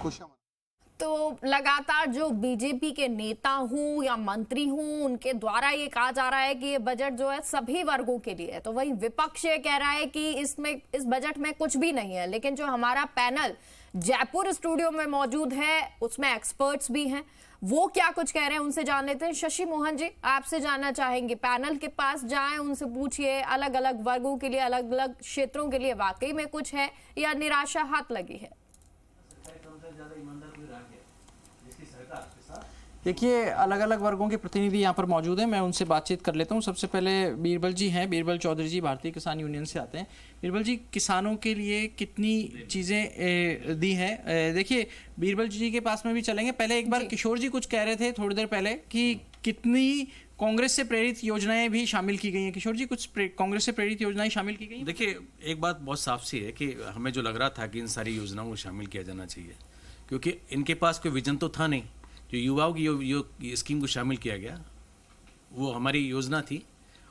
खुशियां। तो लगातार जो बीजेपी के नेता हूं या मंत्री हूं उनके द्वारा ये कहा जा रहा है कि ये बजट जो है सभी वर्गों के लिए है, तो वहीं विपक्ष ये कह रहा है कि इस बजट में कुछ भी नहीं है। लेकिन जो हमारा पैनल जयपुर स्टूडियो में मौजूद है उसमें एक्सपर्ट्स भी हैं, वो क्या कुछ कह रहे हैं उनसे जान लेते हैं। शशि मोहन जी, आपसे जानना चाहेंगे, पैनल के पास जाएं, उनसे पूछिए अलग अलग वर्गों के लिए, अलग अलग क्षेत्रों के लिए वाकई में कुछ है या निराशा हाथ लगी है। देखिए, अलग अलग वर्गों के प्रतिनिधि यहाँ पर मौजूद हैं, मैं उनसे बातचीत कर लेता हूँ। सबसे पहले बीरबल जी हैं, बीरबल चौधरी जी भारतीय किसान यूनियन से आते हैं। बीरबल जी, किसानों के लिए कितनी चीज़ें दी हैं? देखिए, बीरबल जी के पास में भी चलेंगे। पहले एक बार किशोर जी कुछ कह रहे थे थोड़ी देर पहले कि कितनी कांग्रेस से प्रेरित योजनाएं भी शामिल की गई हैं। किशोर जी, कुछ कांग्रेस से प्रेरित योजनाएं शामिल की गई हैं? देखिए, एक बात बहुत साफ सी है कि हमें जो लग रहा था कि इन सारी योजनाओं को शामिल किया जाना चाहिए, क्योंकि इनके पास कोई विजन तो था नहीं। जो युवाओं की स्कीम को शामिल किया गया वो हमारी योजना थी,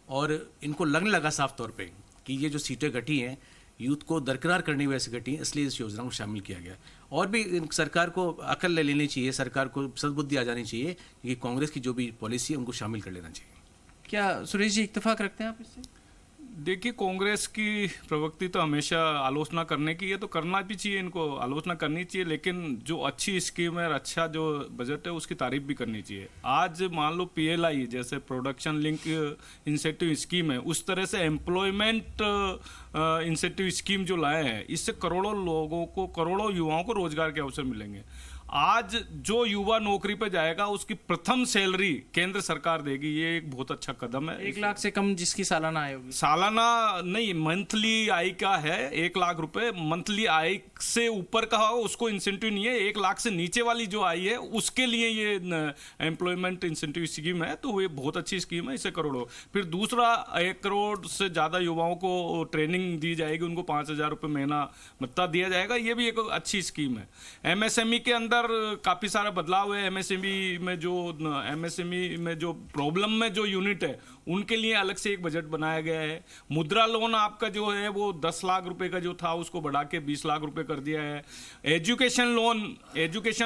और इनको लगने लगा साफ तौर पे कि ये जो सीटें घटी हैं यूथ को दरकिनार करने की वजह से घटी हैं, इसलिए इस योजना को शामिल किया गया। और भी सरकार को अकल ले लेनी चाहिए, सरकार को सद्बुद्धि आ जानी चाहिए कि कांग्रेस की जो भी पॉलिसी है उनको शामिल कर लेना चाहिए। क्या सुरेश जी इत्तेफाक रखते हैं आप इससे? देखिए, कांग्रेस की प्रवृत्ति तो हमेशा आलोचना करने की है, तो करना भी चाहिए, इनको आलोचना करनी चाहिए, लेकिन जो अच्छी स्कीम है और अच्छा जो बजट है उसकी तारीफ भी करनी चाहिए। आज मान लो PLI जैसे प्रोडक्शन लिंक इंसेंटिव स्कीम है, उस तरह से एम्प्लॉयमेंट इंसेंटिव स्कीम जो लाए हैं, इससे करोड़ों लोगों को, करोड़ों युवाओं को रोजगार के अवसर मिलेंगे। आज जो युवा नौकरी पे जाएगा उसकी प्रथम सैलरी केंद्र सरकार देगी, ये एक बहुत अच्छा कदम है। 1 लाख से कम जिसकी सालाना आय होगी, सालाना नहीं, मंथली आय का है 1 लाख रुपए। मंथली आय से ऊपर का हो उसको इंसेंटिव नहीं है, 1 लाख से नीचे वाली जो आय है उसके लिए ये एम्प्लॉयमेंट इंसेंटिव स्कीम है, तो ये बहुत अच्छी स्कीम है, इससे करोड़ों। फिर दूसरा, 1 करोड़ से ज्यादा युवाओं को ट्रेनिंग दी जाएगी, उनको 5,000 रुपये महीना भत्ता दिया जाएगा, ये भी एक अच्छी स्कीम है। MSME के अंदर काफी सारा बदलाव है। MSME में जो प्रॉब्लम में जो यूनिट है उनके लिए अलग से एक बजट बनाया गया है। मुद्रा लोन आपका जो है वो 10 लाख रुपए का जो था उसको बढ़ा के 20 लाख रुपए कर दिया है। एजुकेशन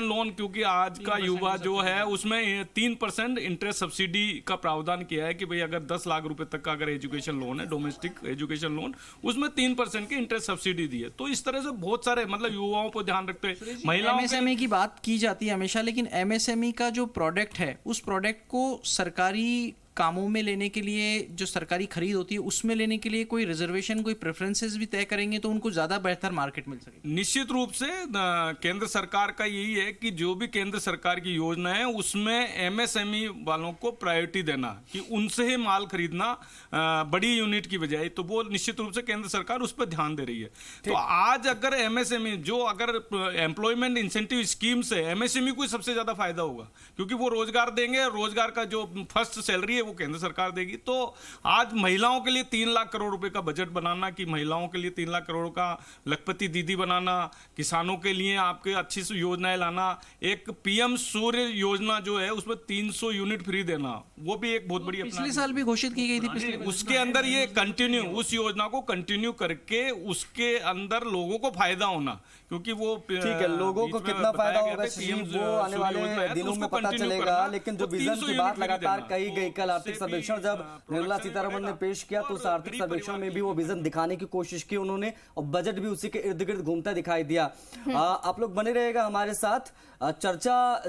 लोन क्योंकि आज का युवा जो है उसमें 3% इंटरेस्ट सब्सिडी का प्रावधान किया है कि भाई अगर 10 लाख रुपए तक का अगर एजुकेशन लोन है, डोमेस्टिक एजुकेशन लोन, उसमें 3% की इंटरेस्ट सब्सिडी दी है। तो इस तरह से बहुत सारे मतलब युवाओं को ध्यान रखते हैं। महिलाओं MSME की बात की जाती है हमेशा, लेकिन MSME का जो प्रोडक्ट है उस प्रोडक्ट को सरकारी कामों में लेने के लिए, जो सरकारी खरीद होती है उसमें लेने के लिए कोई रिजर्वेशन, कोई प्रेफरेंसेस भी तय करेंगे तो उनको ज्यादा बेहतर मार्केट मिल सके। निश्चित रूप से केंद्र सरकार का यही है कि जो भी केंद्र सरकार की योजना है उसमें MSME वालों को प्रायोरिटी देना, कि उनसे ही माल खरीदना बड़ी यूनिट की बजाय, तो वो निश्चित रूप से केंद्र सरकार उस पर ध्यान दे रही है। तो आज अगर MSME जो अगर एम्प्लॉयमेंट इंसेंटिव स्कीम से MSME को सबसे ज्यादा फायदा होगा, क्योंकि वो रोजगार देंगे, रोजगार का जो फर्स्ट सैलरी है वो केंद्र सरकार देगी। तो आज महिलाओं के लिए 3 लाख करोड़ रुपए का बजट बनाना, कि महिलाओं के लिए 3 लाख करोड़ का लखपति दीदी बनाना, किसानों के लिए आपके अच्छी सी योजनाएं लाना, एक PM सूर्य योजना जो है उसमें 300 यूनिट फ्री देना, वो भी एक बहुत बड़ी पिछले साल भी घोषित की गई थी। उसके अंदर ये कंटिन्यू, उस योजना को कंटिन्यू करके उसके अंदर लोगों को फायदा होना, क्योंकि वो ठीक है, लोगों को कितना फायदा होगा वो आने वाले दिनों में पता चलेगा। लेकिन जो विजन की बात लगातार कही गई, कल आर्थिक सर्वेक्षण जब निर्मला सीतारमण ने पेश किया तो उस आर्थिक सर्वेक्षण में भी वो विजन दिखाने की कोशिश की उन्होंने, और बजट भी उसी के इर्द गिर्द घूमता दिखाई दिया। आप लोग बने रहेगा हमारे साथ। चर्चा